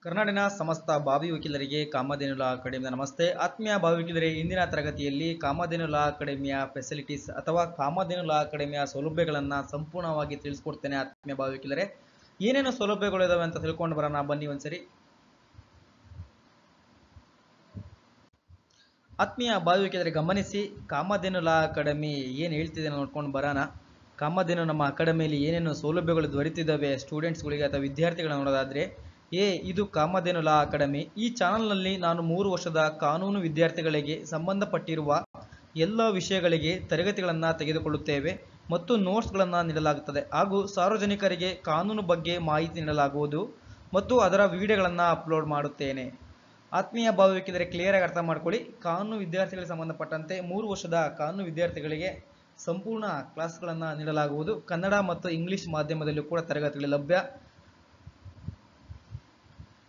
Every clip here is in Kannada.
ಕರ್ನಾಡಿನ ಸಮಸ್ತ ಭಾವಿ ವಕೀಲರಿಗೆ ಕಾಮಧೇನು ಲಾ ಅಕಾಡೆಮಿಯ ನಮಸ್ತೆ. ಆತ್ಮೀಯ ಭಾವಿ ವಕೀಲರೇ, ಇಂದಿನ ತರಗತಿಯಲ್ಲಿ ಕಾಮಧೇನು ಲಾ ಅಕಾಡೆಮಿಯ ಫೆಸಿಲಿಟೀಸ್ ಅಥವಾ ಕಾಮಧೇನು ಲಾ ಅಕಾಡೆಮಿಯ ಸೌಲಭ್ಯಗಳನ್ನು ಸಂಪೂರ್ಣವಾಗಿ ತಿಳಿಸ್ಕೊಡ್ತೇನೆ. ಆತ್ಮೀಯ ಭಾವಿ ವಕೀಲರೇ, ಏನೇನು ಸೌಲಭ್ಯಗಳು ಇದಾವೆ ಅಂತ ತಿಳ್ಕೊಂಡು ಬರೋಣ ಬನ್ನಿ ಒಂದ್ಸರಿ. ಆತ್ಮೀಯ ಭಾವಿ ವಕೀಲರೇ, ಗಮನಿಸಿ, ಕಾಮಧೇನು ಲಾ ಅಕಾಡೆಮಿ ಏನು ಹೇಳ್ತಿದೆ ನೋಡ್ಕೊಂಡು ಬರೋಣ. ಕಾಮಧೇನು ನಮ್ಮ ಅಕಾಡೆಮಿಯಲ್ಲಿ ಏನೇನು ಸೌಲಭ್ಯಗಳು ದೊರೆತಿದ್ದಾವೆ ಸ್ಟೂಡೆಂಟ್ಸ್ಗಳಿಗೆ ಅಥವಾ ವಿದ್ಯಾರ್ಥಿಗಳನ್ನ ನೋಡೋದಾದ್ರೆ, ಇದು ಕಾಮಧೇನು ಲಾ ಅಕಾಡೆಮಿ. ಈ ಚಾನಲ್ನಲ್ಲಿ ನಾನು 3 ವರ್ಷದ ಕಾನೂನು ವಿದ್ಯಾರ್ಥಿಗಳಿಗೆ ಸಂಬಂಧಪಟ್ಟಿರುವ ಎಲ್ಲ ವಿಷಯಗಳಿಗೆ ತರಗತಿಗಳನ್ನು ತೆಗೆದುಕೊಳ್ಳುತ್ತೇವೆ ಮತ್ತು ನೋಟ್ಸ್ಗಳನ್ನು ನೀಡಲಾಗುತ್ತದೆ ಹಾಗೂ ಸಾರ್ವಜನಿಕರಿಗೆ ಕಾನೂನು ಬಗ್ಗೆ ಮಾಹಿತಿ ನೀಡಲಾಗುವುದು ಮತ್ತು ಅದರ ವಿಡಿಯೋಗಳನ್ನು ಅಪ್ಲೋಡ್ ಮಾಡುತ್ತೇನೆ. ಆತ್ಮೀಯ ಭಾವಿ ವಕೀಲರೇ, ಕ್ಲಿಯರ್ ಆಗಿ ಅರ್ಥ ಮಾಡ್ಕೊಳ್ಳಿ. ಕಾನೂನು ವಿದ್ಯಾರ್ಥಿಗಳಿಗೆ ಸಂಬಂಧಪಟ್ಟಂತೆ 3 ವರ್ಷದ ಕಾನೂನು ವಿದ್ಯಾರ್ಥಿಗಳಿಗೆ ಸಂಪೂರ್ಣ ಕ್ಲಾಸ್ಗಳನ್ನು ನೀಡಲಾಗುವುದು. ಕನ್ನಡ ಮತ್ತು ಇಂಗ್ಲಿಷ್ ಮಾಧ್ಯಮದಲ್ಲೂ ಕೂಡ ತರಗತಿಗಳು ಲಭ್ಯ.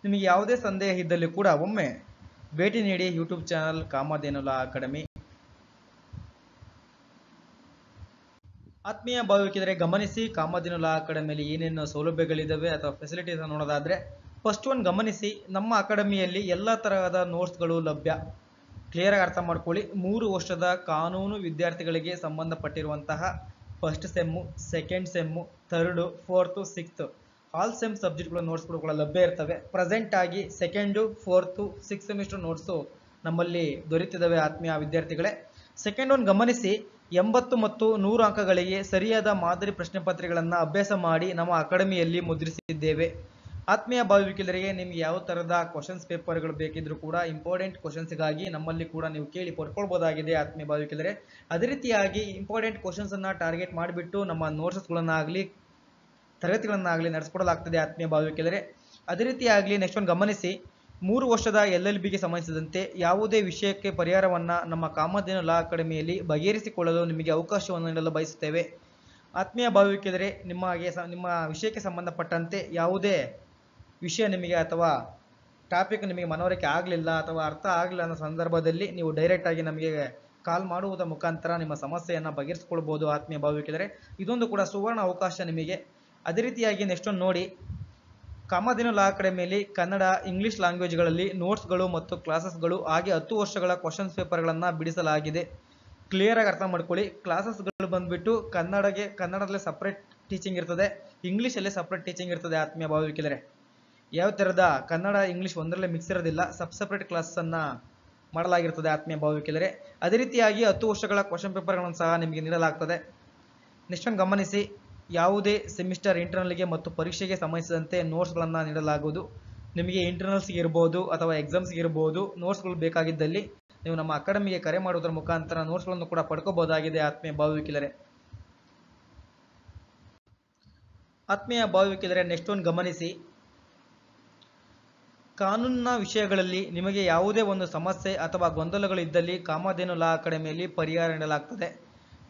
ನಿಮಗೆ ಯಾವುದೇ ಸಂದೇಹ ಇದ್ದಲ್ಲಿ ಕೂಡ ಒಮ್ಮೆ ಭೇಟಿ ನೀಡಿ ಯೂಟ್ಯೂಬ್ ಚಾನಲ್ ಕಾಮಧೇನು ಲಾ ಅಕಾಡೆಮಿ. ಆತ್ಮೀಯ ಭಾವಿ ವಕೀಲರೇ, ಗಮನಿಸಿ, ಕಾಮಧೇನು ಲಾ ಅಕಾಡೆಮಿಯಲ್ಲಿ ಏನೇನು ಸೌಲಭ್ಯಗಳಿದ್ದಾವೆ ಅಥವಾ ಫೆಸಿಲಿಟೀಸ್ ನೋಡೋದಾದ್ರೆ, ಫಸ್ಟ್ ಒನ್ ಗಮನಿಸಿ, ನಮ್ಮ ಅಕಾಡೆಮಿಯಲ್ಲಿ ಎಲ್ಲ ತರಹದ ನೋಟ್ಸ್ಗಳು ಲಭ್ಯ. ಕ್ಲಿಯರ್ ಆಗಿ ಅರ್ಥ ಮಾಡ್ಕೊಳ್ಳಿ. 3 ವರ್ಷದ ಕಾನೂನು ವಿದ್ಯಾರ್ಥಿಗಳಿಗೆ ಸಂಬಂಧಪಟ್ಟಿರುವಂತಹ first sem, second sem, third, fourth, sixth all sem ಸಬ್ಜೆಕ್ಟ್ಗಳ ನೋಟ್ಸ್ಗಳು ಕೂಡ ಲಭ್ಯ ಇರ್ತವೆ. ಪ್ರೆಸೆಂಟ್ ಆಗಿ second, fourth, six semester notes ನಮ್ಮಲ್ಲಿ ದೊರೆತಿದ್ದಾವೆ. ಆತ್ಮೀಯ ವಿದ್ಯಾರ್ಥಿಗಳೇ, ಸೆಕೆಂಡ್ ಒನ್ ಗಮನಿಸಿ, 80 ಮತ್ತು 100 ಅಂಕಗಳಿಗೆ ಸರಿಯಾದ ಮಾದರಿ ಪ್ರಶ್ನೆ ಪತ್ರಿಕೆಗಳನ್ನು ಅಭ್ಯಾಸ ಮಾಡಿ ನಮ್ಮ ಅಕಾಡೆಮಿಯಲ್ಲಿ ಮುದ್ರಿಸಿದ್ದೇವೆ. ಆತ್ಮೀಯ ಭಾವಿ ವಕೀಲರಿಗೆ, ನಿಮ್ಗೆ ಯಾವ ತರಹದ ಕ್ವಶನ್ಸ್ ಪೇಪರ್ಗಳು ಬೇಕಿದ್ರು ಕೂಡ ಇಂಪಾರ್ಟೆಂಟ್ ಕ್ವಶನ್ಸ್ಗಾಗಿ ನಮ್ಮಲ್ಲಿ ಕೂಡ ನೀವು ಕೇಳಿ ಪಡ್ಕೊಳ್ಬೋದಾಗಿದೆ. ಆತ್ಮೀಯ ಭಾವಿ ವಕೀಲರೇ, ಅದೇ ರೀತಿಯಾಗಿ ಇಂಪಾರ್ಟೆಂಟ್ ಕ್ವಶನ್ಸ್ ಅನ್ನ ಟಾರ್ಗೆಟ್ ಮಾಡಿಬಿಟ್ಟು ನಮ್ಮ ನೋಟ್ಸ್ಗಳನ್ನಾಗಲಿ ತರಗತಿಗಳನ್ನಾಗಲಿ ನಡೆಸಿಕೊಡಲಾಗ್ತದೆ. ಆತ್ಮೀಯ ಭಾವಿ ವಕೀಲರೇ, ಅದೇ ರೀತಿಯಾಗಲಿ ನೆಕ್ಸ್ಟ್ ಒಂದು ಗಮನಿಸಿ, 3 ವರ್ಷದ LLBಗೆ ಸಂಬಂಧಿಸಿದಂತೆ ಯಾವುದೇ ವಿಷಯಕ್ಕೆ ಪರಿಹಾರವನ್ನು ನಮ್ಮ ಕಾಮಧೇನು ಲಾ ಅಕಾಡೆಮಿಯಲ್ಲಿ ಬಗೆಹರಿಸಿಕೊಳ್ಳಲು ನಿಮಗೆ ಅವಕಾಶವನ್ನು ನೀಡಲು ಬಯಸುತ್ತೇವೆ. ಆತ್ಮೀಯ ಭಾವಿ ವಕೀಲರೇ, ನಿಮ್ಮ ವಿಷಯಕ್ಕೆ ಸಂಬಂಧಪಟ್ಟಂತೆ ಯಾವುದೇ ವಿಷಯ ನಿಮಗೆ ಅಥವಾ ಟಾಪಿಕ್ ನಿಮಗೆ ಮನವರಿಕೆ ಆಗಲಿಲ್ಲ ಅಥವಾ ಅರ್ಥ ಆಗಲಿಲ್ಲ ಅನ್ನೋ ಸಂದರ್ಭದಲ್ಲಿ ನೀವು ಡೈರೆಕ್ಟಾಗಿ ನಮಗೆ ಕಾಲ್ ಮಾಡುವುದರ ಮುಖಾಂತರ ನಿಮ್ಮ ಸಮಸ್ಯೆಯನ್ನು ಬಗೆಹರಿಸಿಕೊಳ್ಬೋದು. ಆತ್ಮೀಯ ಭಾವಿ ವಕೀಲರೇ, ಇದೊಂದು ಕೂಡ ಸುವರ್ಣ ಅವಕಾಶ ನಿಮಗೆ. ಅದೇ ರೀತಿಯಾಗಿ ನೆಕ್ಸ್ಟ್ ಒಂದು ನೋಡಿ, ಕಾಮಧೇನು ಲಾ ಅಕಾಡೆಮಿಯಲ್ಲಿ ಕನ್ನಡ, ಇಂಗ್ಲಿಷ್ ಲ್ಯಾಂಗ್ವೇಜ್ಗಳಲ್ಲಿ ನೋಟ್ಸ್ಗಳು ಮತ್ತು ಕ್ಲಾಸಸ್ಗಳು ಹಾಗೆ 10 ವರ್ಷಗಳ ಕ್ವಶನ್ಸ್ ಪೇಪರ್ಗಳನ್ನು ಬಿಡಿಸಲಾಗಿದೆ. ಕ್ಲಿಯರ್ ಆಗಿ ಅರ್ಥ ಮಾಡ್ಕೊಳ್ಳಿ. ಕ್ಲಾಸಸ್ಗಳು ಬಂದ್ಬಿಟ್ಟು ಕನ್ನಡದಲ್ಲೇ ಸಪ್ರೇಟ್ ಟೀಚಿಂಗ್ ಇರ್ತದೆ, ಇಂಗ್ಲೀಷಲ್ಲೇ ಸಪ್ರೇಟ್ ಟೀಚಿಂಗ್ ಇರ್ತದೆ. ಆತ್ಮೀಯ ಭಾವಿ ವಕೀಲರೇ, ಯಾವ ಥರದ ಕನ್ನಡ ಇಂಗ್ಲೀಷ್ ಒಂದರಲ್ಲೇ ಮಿಕ್ಸ್ ಇರೋದಿಲ್ಲ, ಸಪ್ರೇಟ್ ಕ್ಲಾಸನ್ನು ಮಾಡಲಾಗಿರ್ತದೆ. ಆತ್ಮೀಯ ಭಾವಿ ವಕೀಲರೇ, ಅದೇ ರೀತಿಯಾಗಿ 10 ವರ್ಷಗಳ ಕ್ವಶನ್ ಪೇಪರ್ಗಳನ್ನು ಸಹ ನಿಮಗೆ ನೀಡಲಾಗ್ತದೆ. ನೆಕ್ಸ್ಟ್ ಒಂದು ಗಮನಿಸಿ, ಯಾವುದೇ ಸೆಮಿಸ್ಟರ್ ಇಂಟರ್ನಲ್ಗೆ ಮತ್ತು ಪರೀಕ್ಷೆಗೆ ಸಂಬಂಧಿಸಿದಂತೆ ನೋಟ್ಸ್ಗಳನ್ನು ನೀಡಲಾಗುವುದು. ನಿಮಗೆ ಇಂಟರ್ನಲ್ಸ್ಗೆ ಇರ್ಬೋದು ಅಥವಾ ಎಕ್ಸಾಮ್ಸ್ಗೆ ಇರ್ಬೋದು ನೋಟ್ಸ್ಗಳು ಬೇಕಾಗಿದ್ದಲ್ಲಿ ನೀವು ನಮ್ಮ ಅಕಾಡೆಮಿಗೆ ಕರೆ ಮಾಡುವುದರ ಮುಖಾಂತರ ನೋಟ್ಸ್ಗಳನ್ನು ಕೂಡ ಪಡ್ಕೋಬಹುದಾಗಿದೆ. ಆತ್ಮೀಯ ಭಾವಿ ವಕೀಲರೇ, ನೆಕ್ಸ್ಟ್ ಒಂದು ಗಮನಿಸಿ, ಕಾನೂನಿನ ವಿಷಯಗಳಲ್ಲಿ ನಿಮಗೆ ಯಾವುದೇ ಒಂದು ಸಮಸ್ಯೆ ಅಥವಾ ಗೊಂದಲಗಳಿದ್ದಲ್ಲಿ ಕಾಮಧೇನು ಲಾ ಅಕಾಡೆಮಿಯಲ್ಲಿ ಪರಿಹಾರ ನೀಡಲಾಗ್ತದೆ.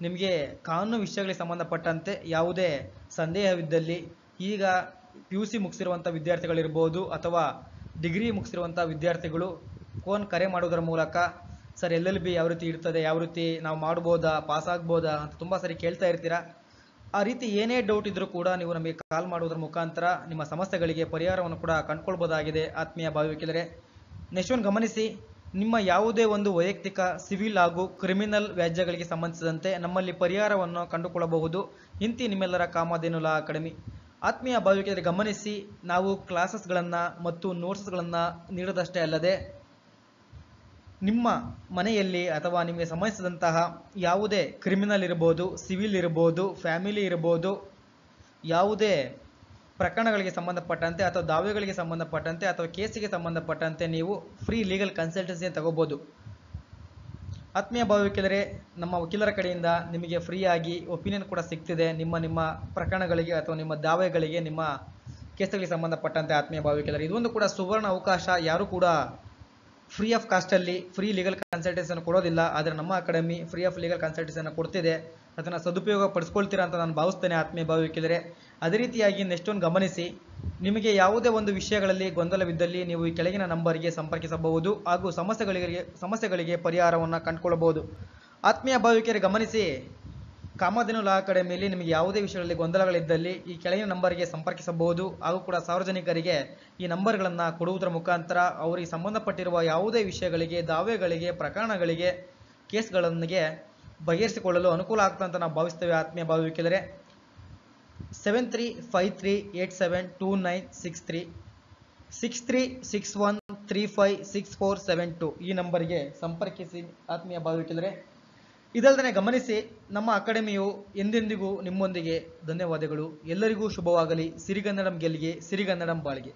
ನಿಮಗೆ ಕಾನೂನು ವಿಷಯಗಳಿಗೆ ಸಂಬಂಧಪಟ್ಟಂತೆ ಯಾವುದೇ ಸಂದೇಹವಿದ್ದಲ್ಲಿ, ಈಗ PUC ಮುಗಿಸಿರುವಂಥ ವಿದ್ಯಾರ್ಥಿಗಳಿರ್ಬೋದು ಅಥವಾ ಡಿಗ್ರಿ ಮುಗಿಸಿರುವಂಥ ವಿದ್ಯಾರ್ಥಿಗಳು ಫೋನ್ ಕರೆ ಮಾಡೋದರ ಮೂಲಕ, ಸರ್ LLB ಯಾವ ರೀತಿ ಇರ್ತದೆ, ಯಾವ ರೀತಿ ನಾವು ಮಾಡ್ಬೋದಾ, ಪಾಸ್ ಆಗ್ಬೋದಾ ಅಂತ ತುಂಬ ಸರಿ ಕೇಳ್ತಾ ಇರ್ತೀರಾ. ಆ ರೀತಿ ಏನೇ ಡೌಟ್ ಇದ್ರೂ ಕೂಡ ನೀವು ನಮಗೆ ಕಾಲ್ ಮಾಡುವುದರ ಮುಖಾಂತರ ನಿಮ್ಮ ಸಮಸ್ಯೆಗಳಿಗೆ ಪರಿಹಾರವನ್ನು ಕೂಡ ಕಂಡುಕೊಳ್ಬೋದಾಗಿದೆ. ಆತ್ಮೀಯ ಭಾವಿ ವಕೀಲರೇ, ನೆಕ್ಸ್ಟ್ ಒಂದು ಗಮನಿಸಿ, ನಿಮ್ಮ ಯಾವುದೇ ಒಂದು ವೈಯಕ್ತಿಕ, ಸಿವಿಲ್ ಹಾಗೂ ಕ್ರಿಮಿನಲ್ ವ್ಯಾಜ್ಯಗಳಿಗೆ ಸಂಬಂಧಿಸಿದಂತೆ ನಮ್ಮಲ್ಲಿ ಪರಿಹಾರವನ್ನು ಕಂಡುಕೊಳ್ಳಬಹುದು. ಇಂತಿ ನಿಮ್ಮೆಲ್ಲರ ಕಾಮಧೇನು ಲಾ ಅಕಾಡೆಮಿ. ಆತ್ಮೀಯ ಭಾವಿ ವಕೀಲರೇ, ಗಮನಿಸಿ, ನಾವು ಕ್ಲಾಸಸ್ಗಳನ್ನು ಮತ್ತು ನೋಟ್ಸ್ಗಳನ್ನು ನೀಡೋದಷ್ಟೇ ಅಲ್ಲದೆ ನಿಮ್ಮ ಮನೆಯಲ್ಲಿ ಅಥವಾ ನಿಮಗೆ ಸಂಬಂಧಿಸಿದಂತಹ ಯಾವುದೇ ಕ್ರಿಮಿನಲ್ ಇರ್ಬೋದು, ಸಿವಿಲ್ ಇರ್ಬೋದು, ಫ್ಯಾಮಿಲಿ ಇರ್ಬೋದು, ಯಾವುದೇ ಪ್ರಕರಣಗಳಿಗೆ ಸಂಬಂಧಪಟ್ಟಂತೆ ಅಥವಾ ದಾವೆಗಳಿಗೆ ಸಂಬಂಧಪಟ್ಟಂತೆ ಅಥವಾ ಕೇಸಿಗೆ ಸಂಬಂಧಪಟ್ಟಂತೆ ನೀವು ಫ್ರೀ ಲೀಗಲ್ ಕನ್ಸಲ್ಟೆನ್ಸಿ ತಗೋಬೋದು. ಆತ್ಮೀಯ ಭಾವಿ ವಕೀಲರೇ, ನಮ್ಮ ವಕೀಲರ ಕಡೆಯಿಂದ ನಿಮಗೆ ಫ್ರೀಯಾಗಿ ಒಪಿನಿಯನ್ ಕೂಡ ಸಿಗ್ತಿದೆ ನಿಮ್ಮ ಪ್ರಕರಣಗಳಿಗೆ ಅಥವಾ ನಿಮ್ಮ ದಾವೆಗಳಿಗೆ, ನಿಮ್ಮ ಕೇಸ್ಗಳಿಗೆ ಸಂಬಂಧಪಟ್ಟಂತೆ. ಆತ್ಮೀಯ ಭಾವಿ ವಕೀಲರೇ, ಇದೊಂದು ಕೂಡ ಸುವರ್ಣ ಅವಕಾಶ. ಯಾರು ಕೂಡ ಫ್ರೀ ಆಫ್ ಕಾಸ್ಟಲ್ಲಿ ಫ್ರೀ ಲೀಗಲ್ ಕನ್ಸಲ್ಟೆನ್ಸಿಯನ್ನು ಕೊಡೋದಿಲ್ಲ, ಆದರೆ ನಮ್ಮ ಅಕಾಡೆಮಿ ಫ್ರೀ ಆಫ್ ಲೀಗಲ್ ಕನ್ಸಲ್ಟೆನ್ಸಿಯನ್ನು ಕೊಡ್ತಿದೆ. ಅದನ್ನು ಸದುಪಯೋಗ ಪಡಿಸ್ಕೊಳ್ತೀರಾ ಅಂತ ನಾನು ಭಾವಿಸ್ತೇನೆ. ಆತ್ಮೀಯ ಭಾವಿ ವಕೀಲರೇ, ಅದೇ ರೀತಿಯಾಗಿ ನೆಕ್ಸ್ಟ್ ಒಂದು ಗಮನಿಸಿ, ನಿಮಗೆ ಯಾವುದೇ ಒಂದು ವಿಷಯಗಳಲ್ಲಿ ಗೊಂದಲವಿದ್ದಲ್ಲಿ ನೀವು ಈ ಕೆಳಗಿನ ನಂಬರ್ಗೆ ಸಂಪರ್ಕಿಸಬಹುದು ಹಾಗೂ ಸಮಸ್ಯೆಗಳಿಗೆ ಪರಿಹಾರವನ್ನು ಕಂಡುಕೊಳ್ಳಬಹುದು. ಆತ್ಮೀಯ ಭಾವಿ ವಕೀಲರೇ, ಗಮನಿಸಿ, ಕಾಮಧೇನು ಲಾ ಅಕಾಡೆಮಿಯಲ್ಲಿ ನಿಮಗೆ ಯಾವುದೇ ವಿಷಯಗಳಲ್ಲಿ ಗೊಂದಲಗಳಿದ್ದಲ್ಲಿ ಈ ಕೆಳಗಿನ ನಂಬರ್ಗೆ ಸಂಪರ್ಕಿಸಬಹುದು. ಹಾಗೂ ಕೂಡ ಸಾರ್ವಜನಿಕರಿಗೆ ಈ ನಂಬರ್ಗಳನ್ನು ಕೊಡುವುದರ ಮುಖಾಂತರ ಅವರಿಗೆ ಸಂಬಂಧಪಟ್ಟಿರುವ ಯಾವುದೇ ವಿಷಯಗಳಿಗೆ, ದಾವೆಗಳಿಗೆ, ಪ್ರಕರಣಗಳಿಗೆ, ಕೇಸ್ಗಳೊಂದಿಗೆ ಬಗೆಹರಿಸಿಕೊಳ್ಳಲು ಅನುಕೂಲ ಆಗ್ತದೆ ಅಂತ ನಾವು ಭಾವಿಸ್ತೇವೆ. ಆತ್ಮೀಯ ಭಾವಿಕೆದರೆ 7353872963 6361356472 ಈ ನಂಬರ್ಗೆ ಸಂಪರ್ಕಿಸಿ ಆತ್ಮೀಯ ಭಾವಿಕೆದರೆ. ಇದಲ್ಲದೆ ಗಮನಿಸಿ, ನಮ್ಮ ಅಕಾಡೆಮಿಯು ಎಂದೆಂದಿಗೂ ನಿಮ್ಮೊಂದಿಗೆ. ಧನ್ಯವಾದಗಳು. ಎಲ್ಲರಿಗೂ ಶುಭವಾಗಲಿ. ಸಿರಿಗನ್ನಡಂ ಗೆಲ್ಲಿಗೆ, ಸಿರಿಗನ್ನಡಂ ಬಾಳಿಗೆ.